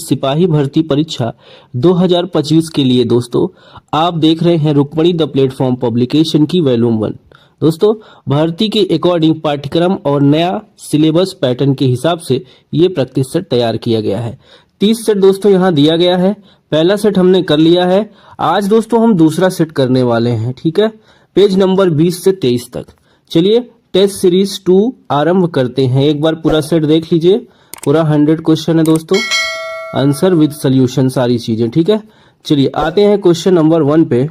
सिपाही भर्ती परीक्षा 2025 के लिए दोस्तों आप देख रहे हैं रुक्मणी द प्लेटफॉर्म पब्लिकेशन की वॉल्यूम 1। दोस्तों भर्ती के अकॉर्डिंग पाठ्यक्रम और नया सिलेबस पैटर्न के हिसाब से ये प्रैक्टिस सेट तैयार किया गया है। 30 सेट दोस्तों यहाँ दिया गया है। पहला सेट हमने कर लिया है। आज दोस्तों हम दूसरा सेट करने वाले हैं। ठीक है, पेज नंबर 20 से 23 तक। चलिए टेस्ट सीरीज 2 आरंभ करते हैं। एक बार पूरा सेट देख लीजिए। पूरा 100 क्वेश्चन है दोस्तों, आंसर विद सॉल्यूशन सारी चीजें। ठीक है, चलिए आते हैं क्वेश्चन नंबर 1 पे।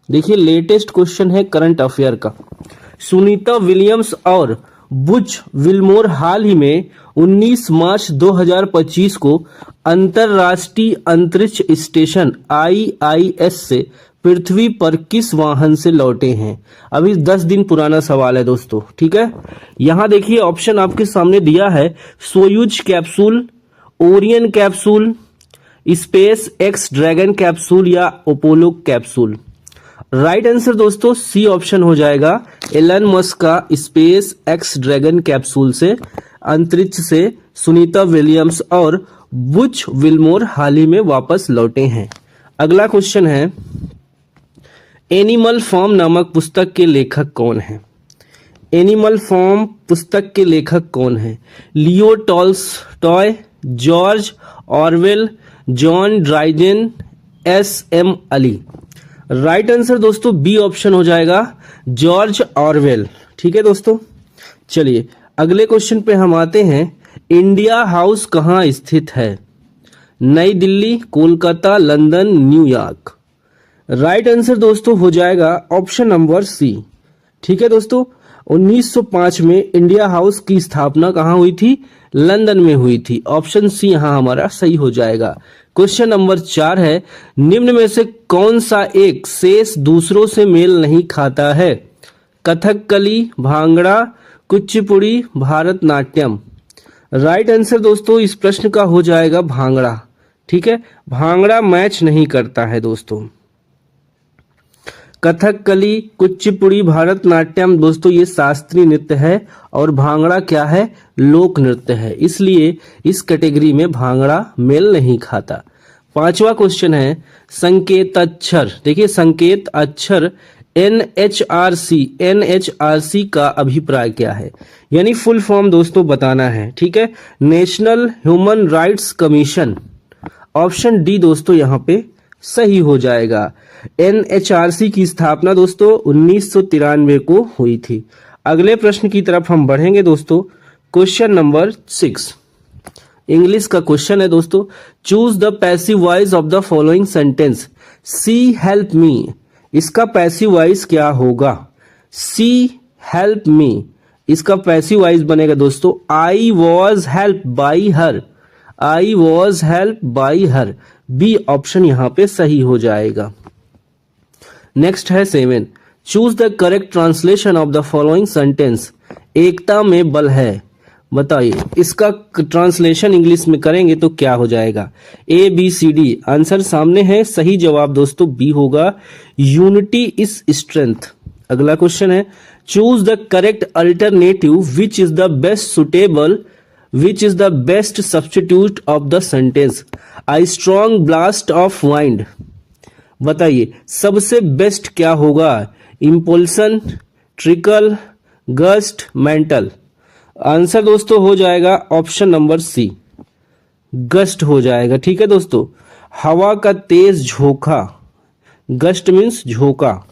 देखिए लेटेस्ट क्वेश्चन है करंट अफेयर का। सुनीता विलियम्स और बुच विल्मोर हाल ही में 19 मार्च 2025 को अंतरराष्ट्रीय अंतरिक्ष स्टेशन IIS से पृथ्वी पर किस वाहन से लौटे हैं। अभी 10 दिन पुराना सवाल है दोस्तों। ठीक है, यहां देखिए ऑप्शन आपके सामने दिया है, Soyuz capsule, Orion capsule, space x dragon capsule या अपोलो कैप्सूल। राइट आंसर दोस्तों सी ऑप्शन हो जाएगा। एलन मस्क का स्पेस एक्स ड्रैगन कैप्सूल से अंतरिक्ष से सुनीता विलियम्स और बुच विल्मोर हाल ही में वापस लौटे हैं। अगला क्वेश्चन है, एनिमल फॉर्म नामक पुस्तक के लेखक कौन हैं। एनिमल फॉर्म पुस्तक के लेखक कौन हैं। Leo Tolstoy, George Orwell, John Dryden, SM Ali. Right answer दोस्तों बी ऑप्शन हो जाएगा, जॉर्ज ऑरवेल। ठीक है दोस्तों, चलिए अगले क्वेश्चन पे हम आते हैं। इंडिया हाउस कहाँ स्थित है। नई Delhi, Kolkata, London, New York. Right answer दोस्तों हो जाएगा ऑप्शन नंबर सी। ठीक है दोस्तों, 1905 में इंडिया हाउस की स्थापना कहाँ हुई थी, लंदन में हुई थी। ऑप्शन सी यहां हमारा सही हो जाएगा। क्वेश्चन नंबर 4 है, निम्न में से कौन सा एक शेष दूसरों से मेल नहीं खाता है। कथकली, भांगड़ा, कुचिपुड़ी, भारतनाट्यम। राइट आंसर दोस्तों इस प्रश्न का हो जाएगा भांगड़ा। ठीक है, भांगड़ा मैच नहीं करता है दोस्तों। कथकली, कुचिपुड़ी, भारतनाट्यम दोस्तों ये शास्त्रीय नृत्य है और भांगड़ा क्या है, लोक नृत्य है, इसलिए इस कैटेगरी में भांगड़ा मेल नहीं खाता। 5वां क्वेश्चन है, संकेत अक्षर। देखिए संकेत अक्षर NHRC का अभिप्राय क्या है, यानी फुल फॉर्म दोस्तों बताना है। ठीक है, national human rights commission. Option D दोस्तों यहाँ पे सही हो जाएगा। NHRC की स्थापना दोस्तों 1993 को हुई थी। अगले प्रश्न की तरफ हम बढ़ेंगे दोस्तों। क्वेश्चन नंबर 6 इंग्लिश का क्वेश्चन है दोस्तों। Choose the passive voice of the following sentence. See help me, इसका पैसिव वॉइस क्या होगा। सी हेल्प मी, इसका पैसिव वॉइस बनेगा दोस्तों I was help by her. I was help by her. B option यहां पे सही हो जाएगा। नेक्स्ट है 7, choose the correct translation of the following sentence. एकता में बल है, बताइए इसका ट्रांसलेशन इंग्लिश में करेंगे तो क्या हो जाएगा। ABCD आंसर सामने है, सही जवाब दोस्तों बी होगा, यूनिटी इज स्ट्रेंथ। अगला क्वेश्चन है, choose the correct alternative which is the best suitable Which is the best substitute of the sentence? A strong blast of wind. बताइए सबसे बेस्ट क्या होगा। इम्पल्सन, ट्रिकल, गस्ट, मेंटल। आंसर दोस्तों हो जाएगा option number C, gust हो जाएगा। ठीक है दोस्तों, हवा का तेज झोंका, गस्ट मीन्स झोंका।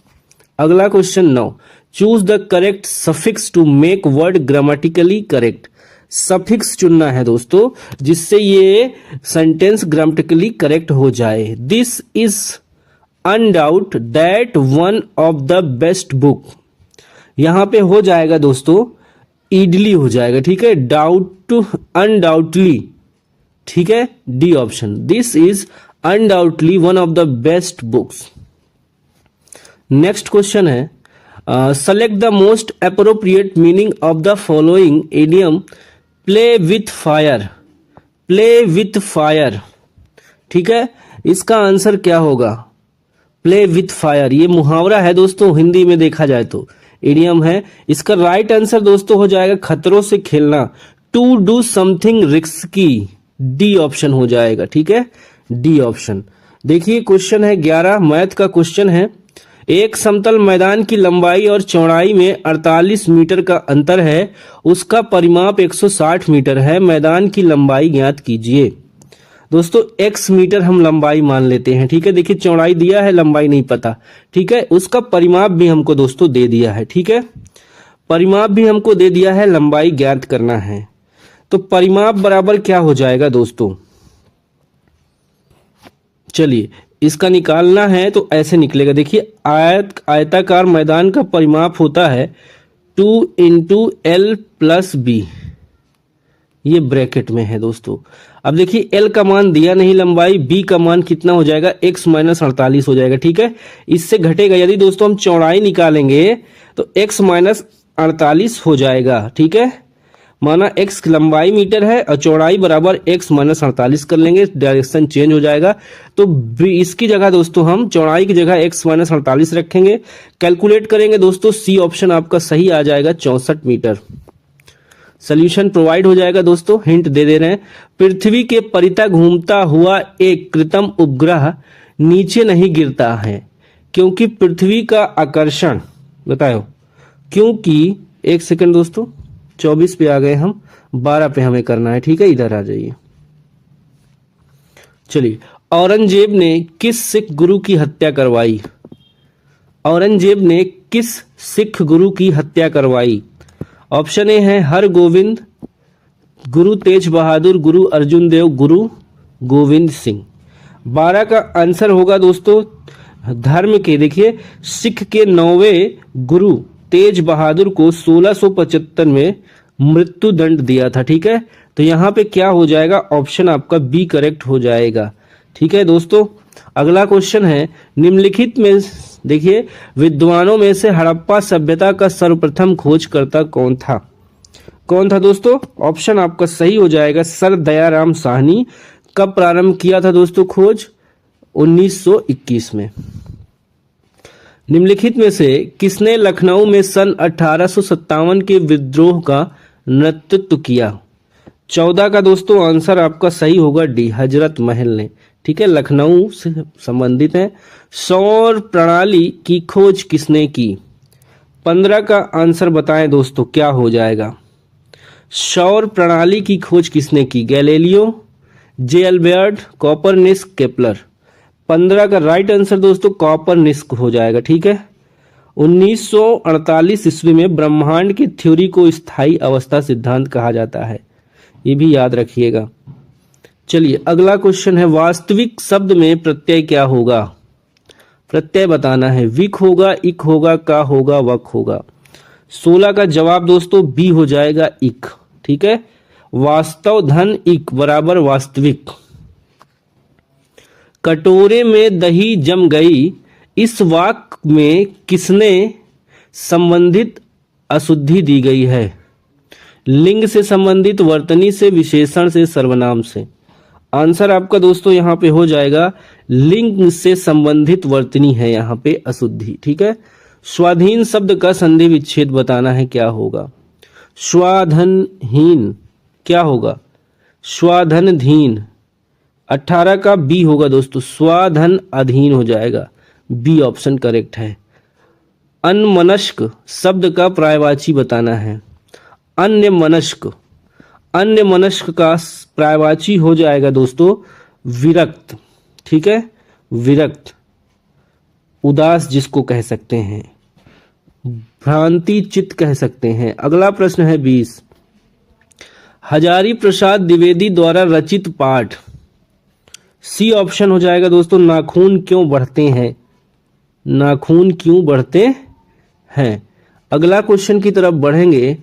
अगला question 9, choose the correct suffix to make word grammatically correct. Suffix चुनना है दोस्तों जिससे ये सेंटेंस ग्रामेटिकली करेक्ट हो जाए। This is undoubt that one of the best book. यहां पे हो जाएगा दोस्तों इडली हो जाएगा। ठीक है, डाउट अनडाउटली। ठीक है, D option, this is undoubtedly one of the best books. Next question है, select the most appropriate meaning of the following idiom. Play with fire, play with fire. ठीक है, इसका आंसर क्या होगा, प्ले विथ फायर। ये मुहावरा है दोस्तों, हिंदी में देखा जाए तो इडियम है। इसका राइट आंसर दोस्तों हो जाएगा खतरों से खेलना, to do something risky. D option हो जाएगा। ठीक है, डी ऑप्शन। देखिए क्वेश्चन है 11, मैथ का क्वेश्चन है। एक समतल मैदान की लंबाई और चौड़ाई में 48 मीटर का अंतर है, उसका परिमाप 160 मीटर है, मैदान की लंबाई ज्ञात कीजिए। दोस्तों x मीटर हम लंबाई मान लेते हैं। ठीक है, देखिए चौड़ाई दिया है, लंबाई नहीं पता। ठीक है, उसका परिमाप भी हमको दोस्तों दे दिया है। ठीक है, परिमाप भी हमको दे दिया है, लंबाई ज्ञात करना है। तो परिमाप बराबर क्या हो जाएगा दोस्तों, चलिए इसका निकालना है तो ऐसे निकलेगा। देखिए आयताकार मैदान का परिमाप होता है 2 × L + B, ये ब्रैकेट में है दोस्तों। अब देखिए L का मान दिया नहीं लंबाई, B का मान कितना हो जाएगा, x - 48 हो जाएगा। ठीक है, इससे घटेगा, यदि दोस्तों हम चौड़ाई निकालेंगे तो x - 48 हो जाएगा। ठीक है, माना x लंबाई मीटर है और चौड़ाई बराबर x - 48 कर लेंगे, डायरेक्शन चेंज हो जाएगा। तो इसकी जगह दोस्तों हम चौड़ाई की जगह x - 48 रखेंगे, कैलकुलेट करेंगे दोस्तों, सी ऑप्शन आपका सही आ जाएगा, 64 मीटर। सोल्यूशन प्रोवाइड हो जाएगा दोस्तों, हिंट दे रहे हैं। पृथ्वी के परितः घूमता हुआ एक कृत्रिम उपग्रह नीचे नहीं गिरता है, क्योंकि पृथ्वी का आकर्षण, बताओ क्योंकि, एक सेकंड दोस्तों, 24 पे आ गए हम, 12 पे हमें करना है। ठीक है, इधर आ जाइए। चलिए, औरंगजेब ने किस सिख गुरु की हत्या करवाई? औरंगजेब ने किस सिख गुरु की हत्या करवाई? ऑप्शन ए है हरगोविंद, गुरु तेज बहादुर, गुरु अर्जुन देव, गुरु गोविंद सिंह। 12 का आंसर होगा दोस्तों धर्म के, देखिए सिख के 9वें गुरु तेज बहादुर को 1675 में मृत्यु दंड दिया था। ठीक है, तो यहाँ पे क्या हो जाएगा, ऑप्शन आपका बी करेक्ट हो जाएगा। ठीक है दोस्तों, अगला क्वेश्चन है, निम्नलिखित में देखिए विद्वानों में से हड़प्पा सभ्यता का सर्वप्रथम खोजकर्ता कौन था? कौन था दोस्तों? ऑप्शन आपका सही हो जाएगा सर दयाराम साहनी। कब प्रारंभ किया था दोस्तों खोज? 1921 में। निम्नलिखित में से किसने लखनऊ में सन 1857 के विद्रोह का नेतृत्व किया? 14 का दोस्तों आंसर आपका सही होगा डी, हजरत महल ने। ठीक है, लखनऊ से संबंधित है। सौर प्रणाली की खोज किसने की? 15 का आंसर बताएं दोस्तों क्या हो जाएगा? सौर प्रणाली की खोज किसने की? गैलीलियो, जे अल्बर्ट, कोपरनिकस, केपलर। 15 का राइट आंसर दोस्तों कोपरनिकस हो जाएगा। ठीक है, 1948 ईस्वी में ब्रह्मांड की थ्योरी को स्थायी अवस्था सिद्धांत कहा जाता है, ये भी याद रखिएगा। चलिए अगला क्वेश्चन है, वास्तविक शब्द में प्रत्यय क्या होगा? प्रत्यय बताना है। विक होगा, इक होगा, का होगा, वक होगा। 16 का जवाब दोस्तों बी हो जाएगा इक। ठीक है, वास्तव धन इक बराबर वास्तविक। कटोरे में दही जम गई, इस वाक्य में किसने संबंधित अशुद्धि दी गई है? लिंग से संबंधित, वर्तनी से, विशेषण से, सर्वनाम से। आंसर आपका दोस्तों यहाँ पे हो जाएगा लिंग से संबंधित वर्तनी है यहाँ पे अशुद्धि। ठीक है, स्वाधीन शब्द का संधि विच्छेद बताना है, क्या होगा? स्वाधनहीन क्या होगा? स्वाधनधीन। 18 का बी होगा दोस्तों, स्वाधन अधीन हो जाएगा, बी ऑप्शन करेक्ट है। अन्यमनस्क शब्द का पर्यायवाची बताना है। अन्यमनस्क, अन्यमनस्क का पर्यायवाची हो जाएगा दोस्तों विरक्त। ठीक है, विरक्त, उदास जिसको कह सकते हैं, भ्रांति चित्त कह सकते हैं। अगला प्रश्न है 20, हजारी प्रसाद द्विवेदी द्वारा रचित पाठ। सी ऑप्शन हो जाएगा दोस्तों नाखून क्यों बढ़ते हैं, नाखून क्यों बढ़ते हैं। अगला क्वेश्चन की तरफ बढ़ेंगे,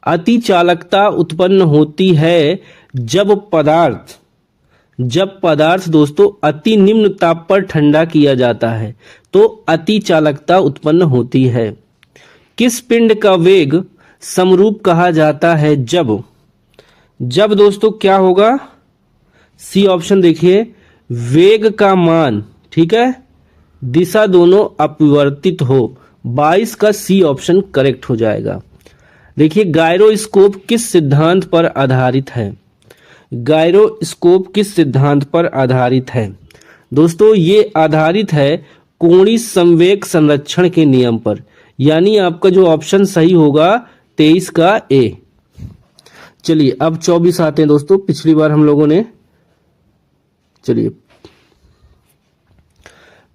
अति चालकता उत्पन्न होती है जब पदार्थ दोस्तों अति निम्न ताप पर ठंडा किया जाता है तो अति चालकता उत्पन्न होती है। किस पिंड का वेग समरूप कहा जाता है? जब दोस्तों क्या होगा? सी ऑप्शन देखिए, वेग का मान, ठीक है, दिशा दोनों अपरिवर्तित हो। 22 का सी ऑप्शन करेक्ट हो जाएगा। देखिए गायरोस्कोप किस सिद्धांत पर आधारित है? गायरोस्कोप किस सिद्धांत पर आधारित है? दोस्तों ये आधारित है कोणीय संवेग संरक्षण के नियम पर, यानी आपका जो ऑप्शन सही होगा 23 का ए। चलिए अब 24 आते हैं दोस्तों। पिछली बार हम लोगों ने, चलिए,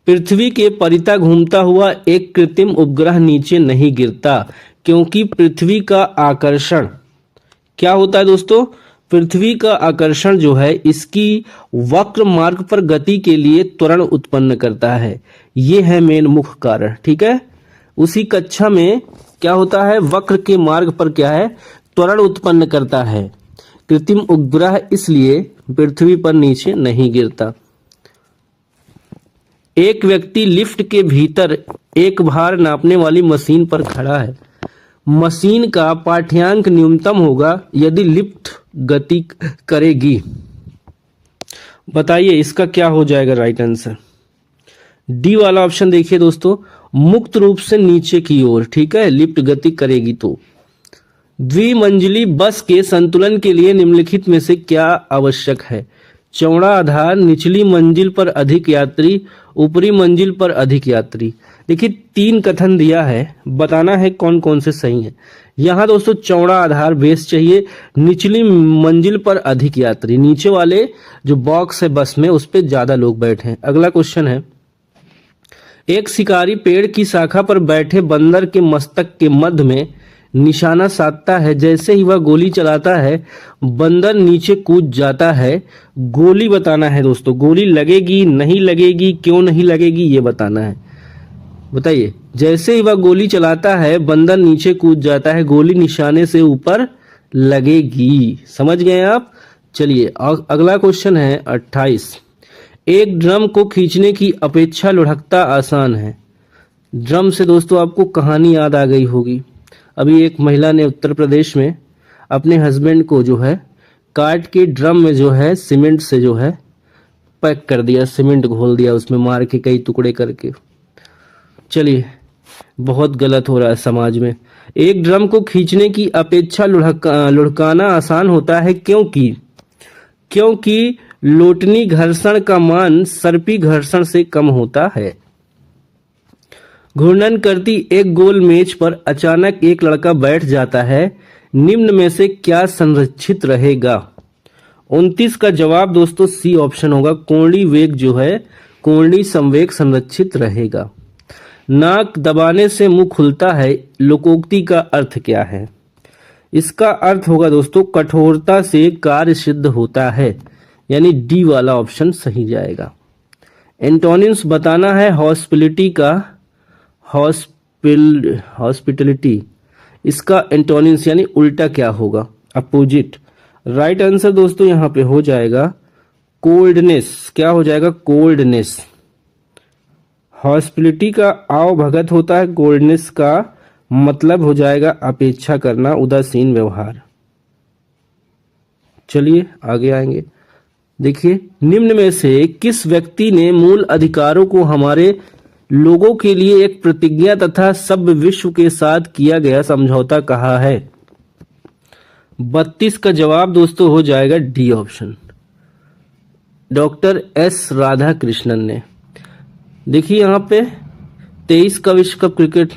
पृथ्वी के परितः घूमता हुआ एक कृत्रिम उपग्रह नीचे नहीं गिरता क्योंकि पृथ्वी का आकर्षण क्या होता है दोस्तों? पृथ्वी का आकर्षण जो है इसकी वक्र मार्ग पर गति के लिए त्वरण उत्पन्न करता है। ये है मेन मुख्य कारण, ठीक है। उसी कक्षा में क्या होता है, वक्र के मार्ग पर क्या है, त्वरण उत्पन्न करता है कृत्रिम उपग्रह, इसलिए पृथ्वी पर नीचे नहीं गिरता। एक व्यक्ति लिफ्ट के भीतर एक भार नापने वाली मशीन पर खड़ा है। मशीन का पाठ्यांक न्यूनतम होगा यदि लिफ्ट गति करेगी। बताइए इसका क्या हो जाएगा राइट आंसर? डी वाला ऑप्शन देखिए दोस्तों, मुक्त रूप से नीचे की ओर, ठीक है, लिफ्ट गति करेगी तो। द्विमंजिली बस के संतुलन के लिए निम्नलिखित में से क्या आवश्यक है? चौड़ा आधार, निचली मंजिल पर अधिक यात्री, ऊपरी मंजिल पर अधिक यात्री। देखिए 3 कथन दिया है, बताना है कौन कौन से सही हैं। यहाँ दोस्तों चौड़ा आधार बेस चाहिए, निचली मंजिल पर अधिक यात्री, नीचे वाले जो बॉक्स है बस में उस पर ज्यादा लोग बैठे हैं। अगला क्वेश्चन है, एक शिकारी पेड़ की शाखा पर बैठे बंदर के मस्तक के मध्य में निशाना साधता है। जैसे ही वह गोली चलाता है बंदर नीचे कूद जाता है। गोली बताना है दोस्तों, गोली लगेगी नहीं लगेगी, क्यों नहीं लगेगी ये बताना है। बताइए, जैसे ही वह गोली चलाता है बंदर नीचे कूद जाता है, गोली निशाने से ऊपर लगेगी। समझ गए आप? चलिए अगला क्वेश्चन है 28। एक ड्रम को खींचने की अपेक्षा लुढ़कता आसान है। ड्रम से दोस्तों आपको कहानी याद आ गई होगी। अभी एक महिला ने उत्तर प्रदेश में अपने हस्बैंड को जो है काट के ड्रम में जो है सीमेंट से जो है पैक कर दिया, सीमेंट घोल दिया उसमें मार के कई टुकड़े करके। चलिए बहुत गलत हो रहा है समाज में। एक ड्रम को खींचने की अपेक्षा लुढ़काना आसान होता है क्योंकि लोटनी घर्षण का मान सर्पी घर्षण से कम होता है। घूर्णन करती एक गोल मेज पर अचानक एक लड़का बैठ जाता है। निम्न में से क्या संरक्षित रहेगा? 29 का जवाब दोस्तों सी ऑप्शन होगा, कोणीय वेग जो है कोणीय संवेग संरक्षित रहेगा। नाक दबाने से मुंह खुलता है, लोकोक्ति का अर्थ क्या है? इसका अर्थ होगा दोस्तों कठोरता से कार्य सिद्ध होता है, यानी डी वाला ऑप्शन सही जाएगा। एंटोनिम्स बताना है हॉस्पिटलिटी का, हॉस्पिटलिटी इसका एंटोनिम्स यानी उल्टा क्या होगा? अपोजिट। राइट आंसर दोस्तों यहाँ पे हो जाएगा कोल्डनेस। क्या हो जाएगा? कोल्डनेस। हॉस्पिटलिटी का आवभगत होता है, कोल्डनेस का मतलब हो जाएगा अपेक्षा करना, उदासीन व्यवहार। चलिए आगे आएंगे। देखिए निम्न में से किस व्यक्ति ने मूल अधिकारों को हमारे लोगों के लिए एक प्रतिज्ञा तथा सब विश्व के साथ किया गया समझौता कहा है? 32 का जवाब दोस्तों हो जाएगा D option, doctor S Radhakrishnan ने। देखिए यहाँ पे 23 का विश्व कप क्रिकेट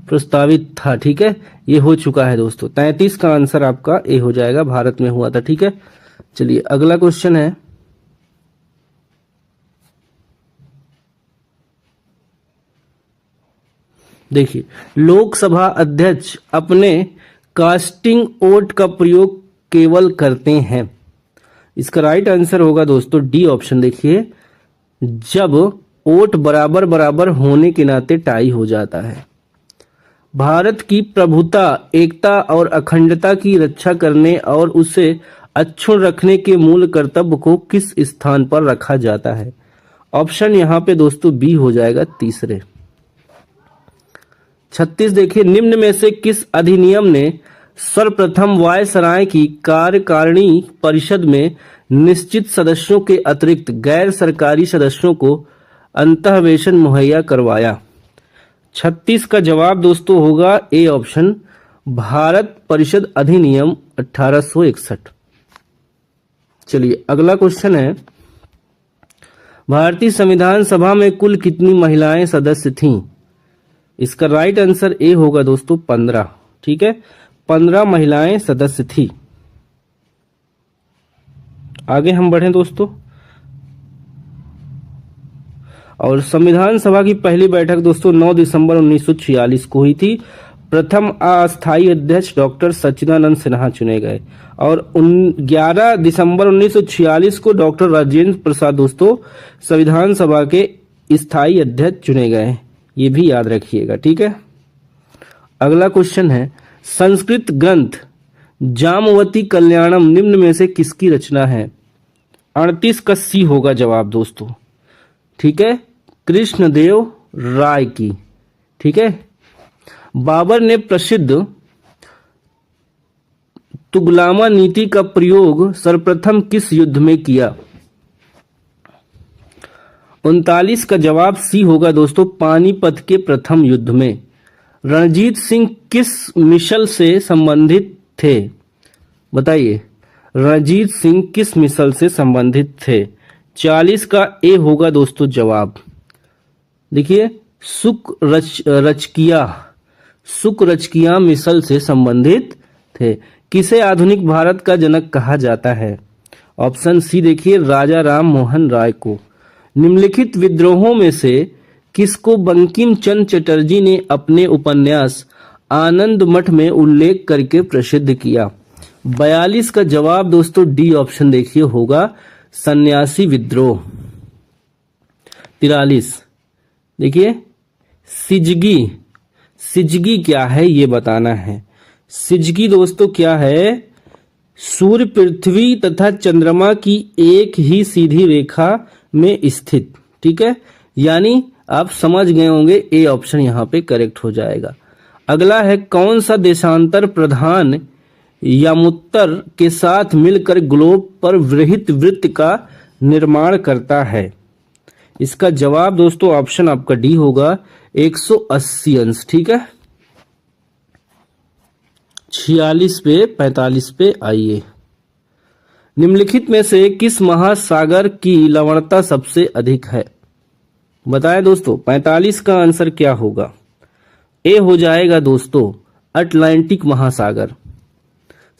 प्रस्तावित था, ठीक है, ये हो चुका है दोस्तों। 33 का आंसर आपका ए हो जाएगा, भारत में हुआ था, ठीक है। चलिए अगला क्वेश्चन है, देखिए लोकसभा अध्यक्ष अपने कास्टिंग वोट का प्रयोग केवल करते हैं। इसका राइट आंसर होगा दोस्तों डी ऑप्शन। देखिए जब वोट बराबर बराबर होने के नाते टाई हो जाता है। भारत की प्रभुता, एकता और अखंडता की रक्षा करने और उसे अक्षुण्ण रखने के मूल कर्तव्य को किस स्थान पर रखा जाता है? ऑप्शन यहाँ पे दोस्तों बी हो जाएगा, तीसरे। 36 देखिए निम्न में से किस अधिनियम ने सर्वप्रथम वायसराय की कार्यकारिणी परिषद में निश्चित सदस्यों के अतिरिक्त गैर सरकारी सदस्यों को अंतःवेशन मुहैया करवाया? 36 का जवाब दोस्तों होगा ए ऑप्शन, भारत परिषद अधिनियम 1861। चलिए अगला क्वेश्चन है, भारतीय संविधान सभा में कुल कितनी महिलाएं सदस्य थीं? इसका राइट आंसर ए होगा दोस्तों 15। ठीक है, 15 महिलाएं सदस्य थी। आगे हम बढ़ें दोस्तों, और संविधान सभा की पहली बैठक दोस्तों 9 दिसंबर 1946 को हुई थी। प्रथम अस्थायी अध्यक्ष डॉक्टर सच्चिदानंद सिन्हा चुने गए और 11 दिसंबर 1946 को डॉक्टर राजेंद्र प्रसाद दोस्तों संविधान सभा के स्थायी अध्यक्ष चुने गए। ये भी याद रखिएगा। ठीक है, अगला क्वेश्चन है, संस्कृत ग्रंथ जामवती कल्याणम निम्न में से किसकी रचना है? 38 का सी होगा जवाब दोस्तों। ठीक है, कृष्णदेव राय की। ठीक है, बाबर ने प्रसिद्ध तुगलामा नीति का प्रयोग सर्वप्रथम किस युद्ध में किया? 39 का जवाब सी होगा दोस्तों, पानीपत के प्रथम युद्ध में। रणजीत सिंह किस मिसल से संबंधित थे? बताइए, रणजीत सिंह किस मिसल से संबंधित थे? 40 का ए होगा दोस्तों जवाब। देखिए, सुक रचकिया मिसल से संबंधित थे। किसे आधुनिक भारत का जनक कहा जाता है? ऑप्शन सी देखिए, राजा राम मोहन राय को। निम्नलिखित विद्रोहों में से किसको बंकिम चंद्र चटर्जी ने अपने उपन्यास आनंद मठ में उल्लेख करके प्रसिद्ध किया? 42 का जवाब दोस्तों डी ऑप्शन देखिए होगा, सन्यासी विद्रोह। 43 देखिए, सिजगी क्या है ये बताना है। सिजगी दोस्तों क्या है? सूर्य, पृथ्वी तथा चंद्रमा की एक ही सीधी रेखा में स्थित। ठीक है, यानी आप समझ गए होंगे, ए ऑप्शन यहाँ पे करेक्ट हो जाएगा। अगला है, कौन सा देशांतर प्रधान यामुत्तर के साथ मिलकर ग्लोब पर वृत्त वृत्त का निर्माण करता है? इसका जवाब दोस्तों ऑप्शन आपका डी होगा, 180 अंश। ठीक है, 46 पे 45 पे आइए। निम्नलिखित में से किस महासागर की लवणता सबसे अधिक है? बताएं दोस्तों, 45 का आंसर क्या होगा? ए हो जाएगा दोस्तों अटलांटिक महासागर।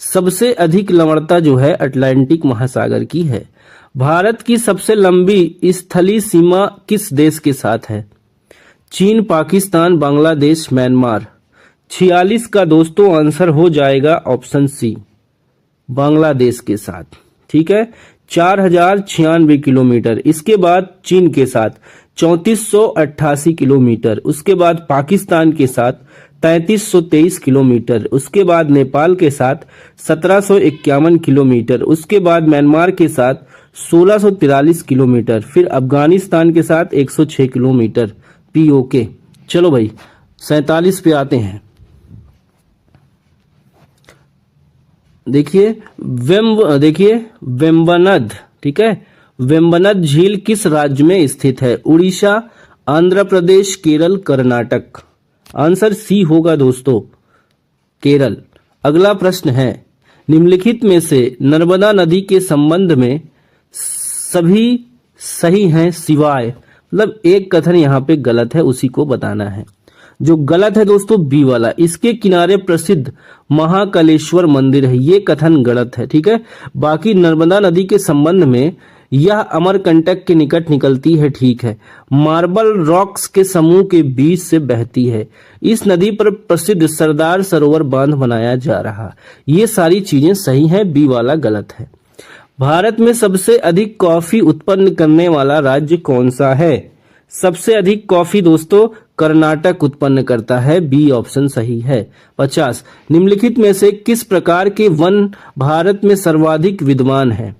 सबसे अधिक लवणता जो है अटलांटिक महासागर की है। भारत की सबसे लंबी स्थलीय सीमा किस देश के साथ है? चीन, पाकिस्तान, बांग्लादेश, म्यांमार। 46 का दोस्तों आंसर हो जाएगा ऑप्शन सी, बांग्लादेश के साथ। ठीक है, 4096 किलोमीटर। इसके बाद चीन के साथ 3488 किलोमीटर। उसके बाद पाकिस्तान के साथ 3323 किलोमीटर। उसके बाद नेपाल के साथ 1751 किलोमीटर। उसके बाद म्यांमार के साथ 1643 किलोमीटर। फिर अफगानिस्तान के साथ 106 किलोमीटर पीओके। चलो भाई 47 पे आते हैं। देखिए वेम्बनाड। ठीक है, वेम्बनाड झील किस राज्य में स्थित है? उड़ीसा, आंध्र प्रदेश, केरल, कर्नाटक। आंसर सी होगा दोस्तों, केरल। अगला प्रश्न है, निम्नलिखित में से नर्मदा नदी के संबंध में सभी सही हैं सिवाय, मतलब एक कथन यहाँ पे गलत है, उसी को बताना है। जो गलत है दोस्तों बी वाला, इसके किनारे प्रसिद्ध महाकालेश्वर मंदिर है, ये कथन गलत है। ठीक है, बाकी नर्मदा नदी के संबंध में यह अमरकंटक के निकट निकलती है। ठीक है, मार्बल रॉक्स के समूह के बीच से बहती है। इस नदी पर प्रसिद्ध सरदार सरोवर बांध बनाया जा रहा। ये सारी चीजें सही हैं, बी वाला गलत है। भारत में सबसे अधिक कॉफी उत्पन्न करने वाला राज्य कौन सा है? सबसे अधिक कॉफी दोस्तों कर्नाटक उत्पन्न करता है, बी ऑप्शन सही है। 50 निम्नलिखित में से किस प्रकार के वन भारत में सर्वाधिक विद्यमान है?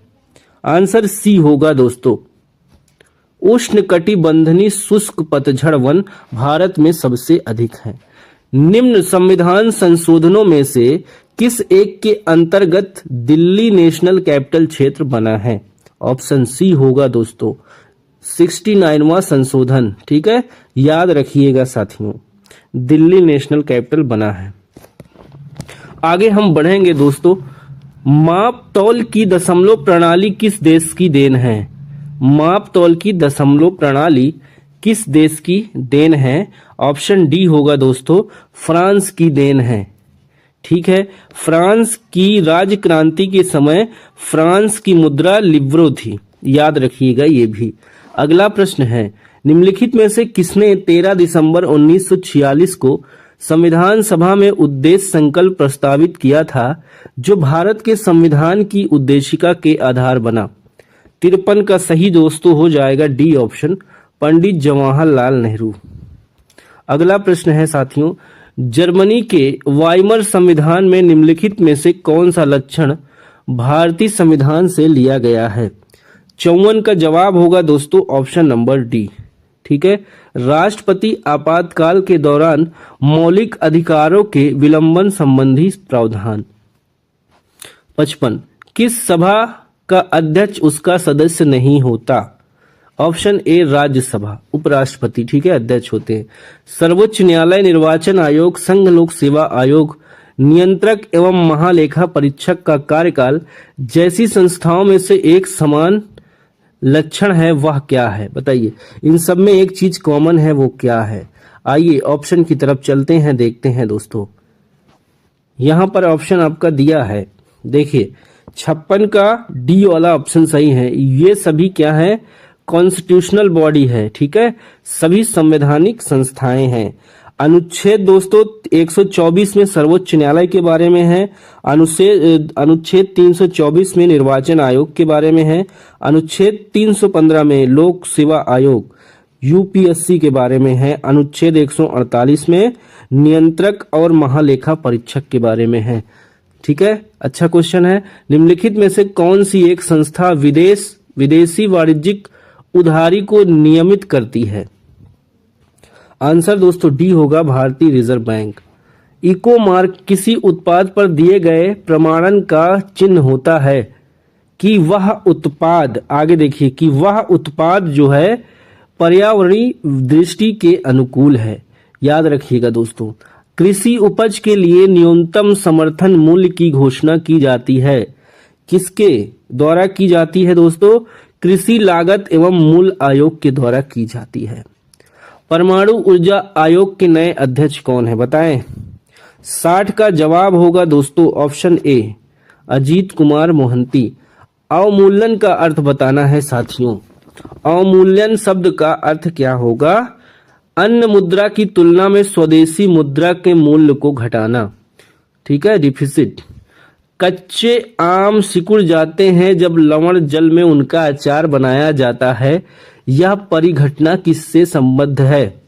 आंसर सी होगा दोस्तों, उष्णकटिबंधीय शुष्क पतझड़ वन भारत में सबसे अधिक है। निम्न संविधान संशोधनों में से किस एक के अंतर्गत दिल्ली नेशनल कैपिटल क्षेत्र बना है? ऑप्शन सी होगा दोस्तों 69वां संशोधन। ठीक है, याद रखिएगा साथियों, दिल्ली नेशनल कैपिटल बना है। आगे हम बढ़ेंगे दोस्तों, माप तौल की दशमलव प्रणाली किस देश की देन है? माप तौल की दशमलव प्रणाली किस देश की देन है? ऑप्शन डी होगा दोस्तों, फ्रांस की देन है। ठीक है, फ्रांस की राजक्रांति के समय फ्रांस की मुद्रा लिब्रो थी, याद रखिएगा ये भी। अगला प्रश्न है, निम्नलिखित में से किसने 13 दिसंबर 1946 को संविधान सभा में उद्देश्य संकल्प प्रस्तावित किया था जो भारत के संविधान की उद्देशिका के आधार बना? 53 का सही दोस्तों हो जाएगा डी ऑप्शन, पंडित जवाहरलाल नेहरू। अगला प्रश्न है साथियों, जर्मनी के वाइमर संविधान में निम्नलिखित में से कौन सा लक्षण भारतीय संविधान से लिया गया है? 54 का जवाब होगा दोस्तों ऑप्शन नंबर डी। ठीक है, राष्ट्रपति आपातकाल के दौरान मौलिक अधिकारों के विलंबन संबंधी प्रावधान। 55 किस सभा का अध्यक्ष उसका सदस्य नहीं होता? ऑप्शन ए राज्यसभा, उपराष्ट्रपति ठीक है अध्यक्ष होते हैं। सर्वोच्च न्यायालय, निर्वाचन आयोग, संघ लोक सेवा आयोग, नियंत्रक एवं महालेखा परीक्षक का कार्यकाल जैसी संस्थाओं में से एक समान लक्षण है वह क्या है? बताइए, इन सब में एक चीज कॉमन है, वो क्या है? आइए ऑप्शन की तरफ चलते हैं, देखते हैं दोस्तों। यहां पर ऑप्शन आपका दिया है, देखिए 56 का डी वाला ऑप्शन सही है। ये सभी क्या है? कॉन्स्टिट्यूशनल बॉडी है, ठीक है, सभी संवैधानिक संस्थाएं हैं। अनुच्छेद दोस्तों 124 में सर्वोच्च न्यायालय के बारे में है, अनुच्छेद 324 में निर्वाचन आयोग के बारे में है, अनुच्छेद 315 में लोक सेवा आयोग यूपीएससी के बारे में है, अनुच्छेद 148 में नियंत्रक और महालेखा परीक्षक के बारे में है। ठीक है, अच्छा क्वेश्चन है, निम्नलिखित में से कौन सी एक संस्था विदेशी वाणिज्यिक उधारी को नियमित करती है? आंसर दोस्तों डी होगा, भारतीय रिजर्व बैंक। इको मार्क किसी उत्पाद पर दिए गए प्रमाणन का चिन्ह होता है कि वह उत्पाद, आगे देखिए, कि वह उत्पाद जो है पर्यावरणीय दृष्टि के अनुकूल है। याद रखिएगा दोस्तों, कृषि उपज के लिए न्यूनतम समर्थन मूल्य की घोषणा की जाती है, किसके द्वारा की जाती है दोस्तों? कृषि लागत एवं मूल्य आयोग के द्वारा की जाती है। परमाणु ऊर्जा आयोग के नए अध्यक्ष कौन है? बताएं। 60 का जवाब होगा दोस्तों ऑप्शन ए, अजीत कुमार मोहंती। अवमूल्यन का अर्थ बताना है साथियों। अवमूल्यन शब्द का अर्थ क्या होगा? अन्य मुद्रा की तुलना में स्वदेशी मुद्रा के मूल्य को घटाना। ठीक है, डिफिसिट। कच्चे आम सिकुड़ जाते हैं जब लवण जल में उनका अचार बनाया जाता है। यह परिघटना किससे संबद्ध है?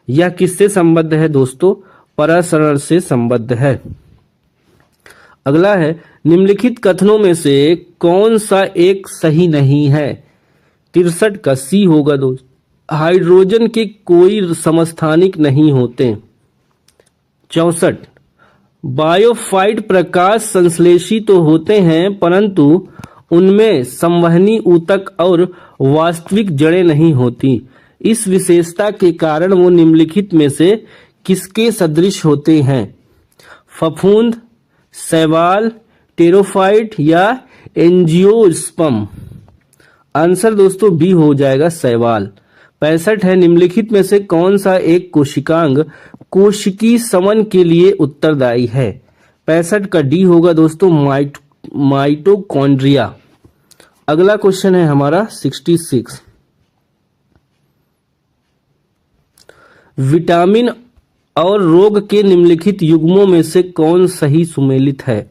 यह किससे संबद्ध है दोस्तों? परासरण से संबद्ध है। अगला है, निम्नलिखित कथनों में से कौन सा एक सही नहीं है? 63 का सी होगा दोस्त। हाइड्रोजन के कोई समस्थानिक नहीं होते। 64 बायोफाइट प्रकाश संश्लेषी तो होते हैं परंतु उनमें संवहनी ऊतक और वास्तविक जड़ें नहीं होती। इस विशेषता के कारण वो निम्नलिखित में से किसके सदृश होते हैं? फफूंद, शैवाल, टेरोफाइट या एंजियोस्पर्म? आंसर दोस्तों बी हो जाएगा, शैवाल। 65 है, निम्नलिखित में से कौन सा एक कोशिकांग कोशिकी समन के लिए उत्तरदायी है? 65 का डी होगा दोस्तों, माइटोकॉन्ड्रिया। अगला क्वेश्चन है हमारा 66, विटामिन और रोग के निम्नलिखित युग्मों में से कौन सही सुमेलित है?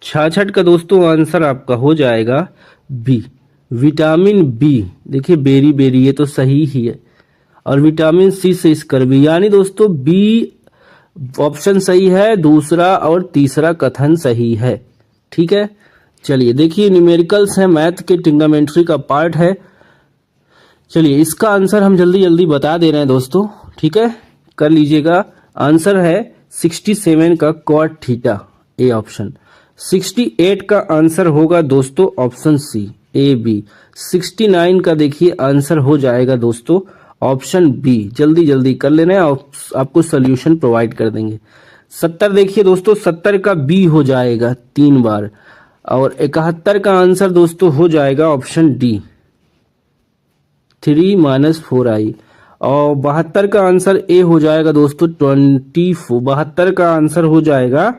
66 का दोस्तों आंसर आपका हो जाएगा बी, विटामिन बी। देखिए बेरी बेरी, ये तो सही ही है। और विटामिन सी से स्कर्वी, यानी दोस्तों बी ऑप्शन सही है, दूसरा और तीसरा कथन सही है। ठीक है, चलिए देखिए न्यूमेरिकल्स है, मैथ के ट्रिग्नोमेट्री का पार्ट है। चलिए इसका आंसर हम जल्दी जल्दी बता दे रहे हैं दोस्तों, ठीक है, कर लीजिएगा। आंसर है 67 का कॉट थीटा, ए ऑप्शन। 68 का आंसर होगा दोस्तों ऑप्शन सी, ए बी। 69 का देखिए आंसर हो जाएगा दोस्तों ऑप्शन बी। जल्दी जल्दी कर लेना, आपको सोल्यूशन प्रोवाइड कर देंगे। 70 देखिए दोस्तों, 70 का बी हो जाएगा 3 बार, और 71 का आंसर दोस्तों हो जाएगा ऑप्शन डी 3 - 4i, और 72 का आंसर ए हो जाएगा दोस्तों 24। 72 का आंसर हो जाएगा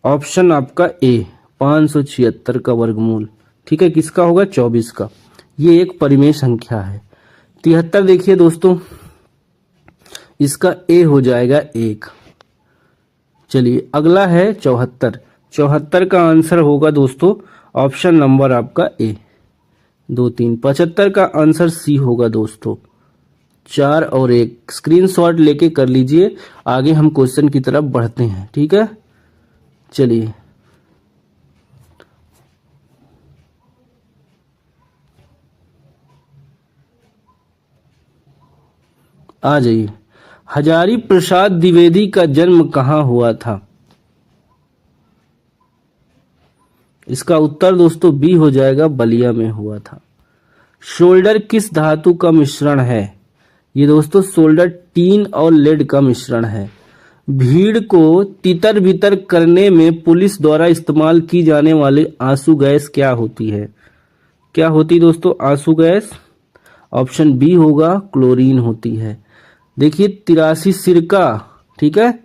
ऑप्शन आपका ए 576 का वर्गमूल। ठीक है, किसका होगा? 24 का। ये एक परिमेय संख्या है। 73 देखिए दोस्तों, इसका ए हो जाएगा 1। चलिए अगला है 74। 74 का आंसर होगा दोस्तों ऑप्शन नंबर आपका ए 2 3। 75 का आंसर सी होगा दोस्तों 4 और 1। स्क्रीनशॉट लेके कर लीजिए, आगे हम क्वेश्चन की तरफ बढ़ते हैं। ठीक है, चलिए आ जाइए। हजारी प्रसाद द्विवेदी का जन्म कहाँ हुआ था? इसका उत्तर दोस्तों बी हो जाएगा, बलिया में हुआ था। शोल्डर किस धातु का मिश्रण है? ये दोस्तों शोल्डर टीन और लेड का मिश्रण है। भीड़ को तितर बितर करने में पुलिस द्वारा इस्तेमाल की जाने वाली आंसू गैस क्या होती है? क्या होती दोस्तों आंसू गैस? ऑप्शन बी होगा, क्लोरीन होती है। देखिए 83 सिरका, ठीक है,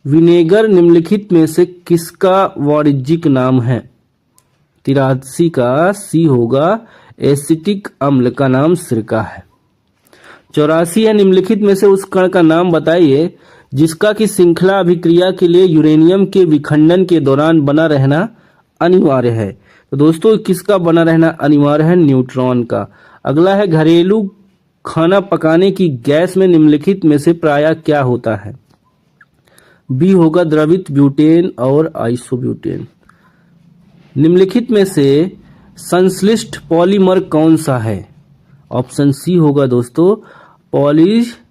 विनेगर निम्नलिखित में से किसका वाणिज्यिक नाम है? 83 का सी होगा, एसिटिक अम्ल का नाम सिरका है। 84 है, निम्नलिखित में से उस कण का नाम बताइए जिसका कि श्रृंखला अभिक्रिया के लिए यूरेनियम के विखंडन के दौरान बना रहना अनिवार्य है। तो दोस्तों किसका बना रहना अनिवार्य है? न्यूट्रॉन का। अगला है घरेलू खाना पकाने की गैस में निम्नलिखित में से प्रायः क्या होता है? बी होगा द्रवित ब्यूटेन और आइसोब्यूटेन। निम्नलिखित में से संश्लिष्ट पॉलीमर कौन सा है? ऑप्शन सी होगा दोस्तों पॉलीस्टाइरीन।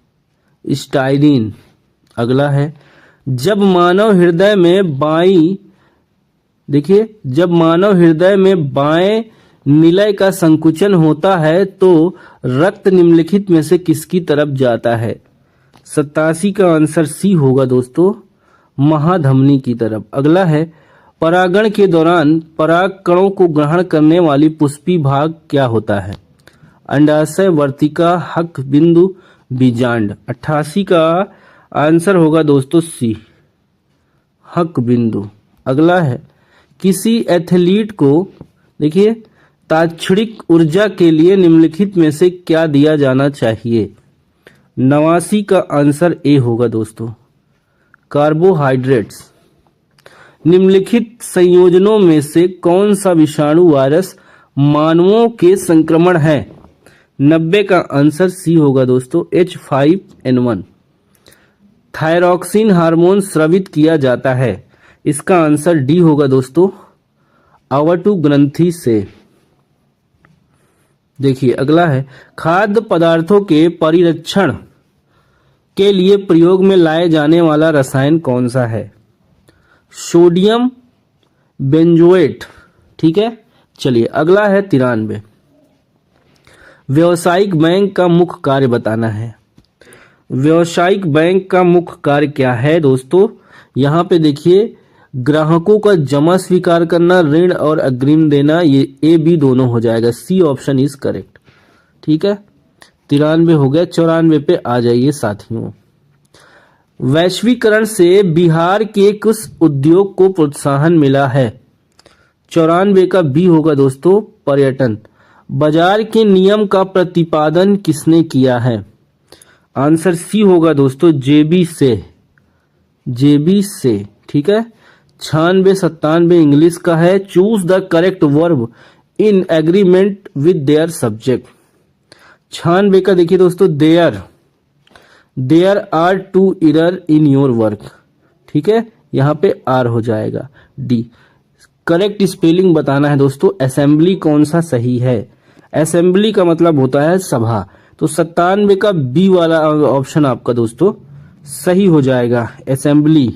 अगला है जब मानव हृदय में बाएं निलय का संकुचन होता है तो रक्त निम्नलिखित में से किसकी तरफ जाता है? 87 का आंसर सी होगा दोस्तों, महाधमनी की तरफ। अगला है परागण के दौरान पराग कणों को ग्रहण करने वाली पुष्पी भाग क्या होता है? अंडाशय, वर्तिका, हक बिंदु, बीजांड। 88 का आंसर होगा दोस्तों सी, हक बिंदु। अगला है किसी एथलीट को देखिए तात्क्षणिक ऊर्जा के लिए निम्नलिखित में से क्या दिया जाना चाहिए? 89 का आंसर ए होगा दोस्तों, कार्बोहाइड्रेट्स। निम्नलिखित संयोजनों में से कौन सा विषाणु वायरस मानवों के संक्रमण है? 90 का आंसर सी होगा दोस्तों, H5N1। थायरॉक्सिन हार्मोन स्रावित किया जाता है, इसका आंसर डी होगा दोस्तों, आवर्तु ग्रंथि से। देखिए अगला है खाद्य पदार्थों के परिरक्षण के लिए प्रयोग में लाए जाने वाला रसायन कौन सा है? Sodium benzoate. ठीक है, चलिए अगला है 93। व्यावसायिक बैंक का मुख्य कार्य बताना है। व्यावसायिक बैंक का मुख्य कार्य क्या है दोस्तों? यहाँ पे देखिए ग्राहकों का जमा स्वीकार करना, ऋण और अग्रिम देना, ये ए बी दोनों हो जाएगा। C option is correct. ठीक है, 93 हो गया। 94 पे आ जाइए साथियों। वैश्वीकरण से बिहार के किस उद्योग को प्रोत्साहन मिला है? 94 का बी होगा दोस्तों, पर्यटन। बाजार के नियम का प्रतिपादन किसने किया है? आंसर सी होगा दोस्तों, जेबी से। ठीक है, 96 97 इंग्लिश का है। Choose the correct verb in agreement with their subject. 96 का देखिए दोस्तों, there are two error in your work. ठीक है, यहाँ पे आर हो जाएगा। डी करेक्ट स्पेलिंग बताना है दोस्तों। असेंबली कौन सा सही है? असेंबली का मतलब होता है सभा, तो 97 का बी वाला ऑप्शन आपका दोस्तों सही हो जाएगा, असेंबली।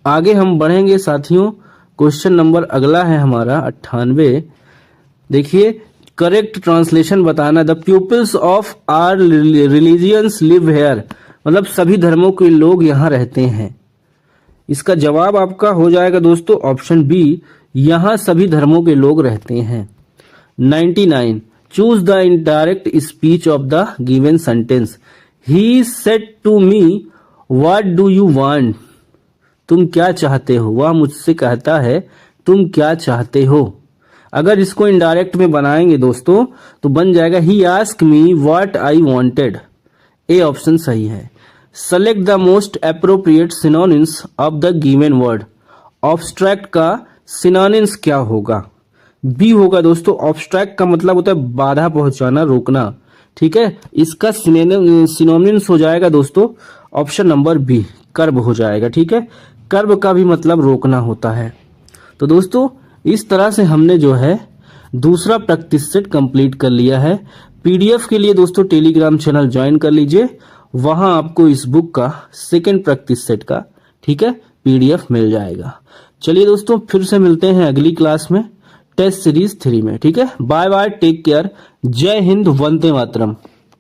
आगे हम बढ़ेंगे साथियों। क्वेश्चन नंबर अगला है हमारा 98। देखिए करेक्ट ट्रांसलेशन बताना। The peoples of our religions live here मतलब सभी धर्मों के लोग यहाँ रहते हैं। इसका जवाब आपका हो जाएगा दोस्तों ऑप्शन बी, यहाँ सभी धर्मों के लोग रहते हैं। 99 choose the indirect speech of the given sentence. He said to me what do you want. तुम क्या चाहते हो, वह मुझसे कहता है तुम क्या चाहते हो। अगर इसको इनडायरेक्ट में बनाएंगे दोस्तों तो बन जाएगा he ask me what I wanted. A option सही है। Select the most appropriate synonyms of the given word. Obstruct का सिनोनिम्स क्या होगा? बी होगा दोस्तों। ऑब्स्ट्रैक्ट का मतलब होता है बाधा पहुंचाना, रोकना। ठीक है, इसका सिनोनिम्स हो जाएगा दोस्तों ऑप्शन नंबर बी, कर्ब हो जाएगा। ठीक है, कर्ब का भी मतलब रोकना होता है। तो दोस्तों इस तरह से हमने जो है दूसरा प्रैक्टिस सेट कंप्लीट कर लिया है। पीडीएफ के लिए दोस्तों टेलीग्राम चैनल ज्वाइन कर लीजिए, वहां आपको इस बुक का सेकंड प्रैक्टिस सेट का, ठीक है, पीडीएफ मिल जाएगा। चलिए दोस्तों फिर से मिलते हैं अगली क्लास में टेस्ट सीरीज 3 में। ठीक है, बाय बाय, टेक केयर, जय हिंद, वंदे मातरम।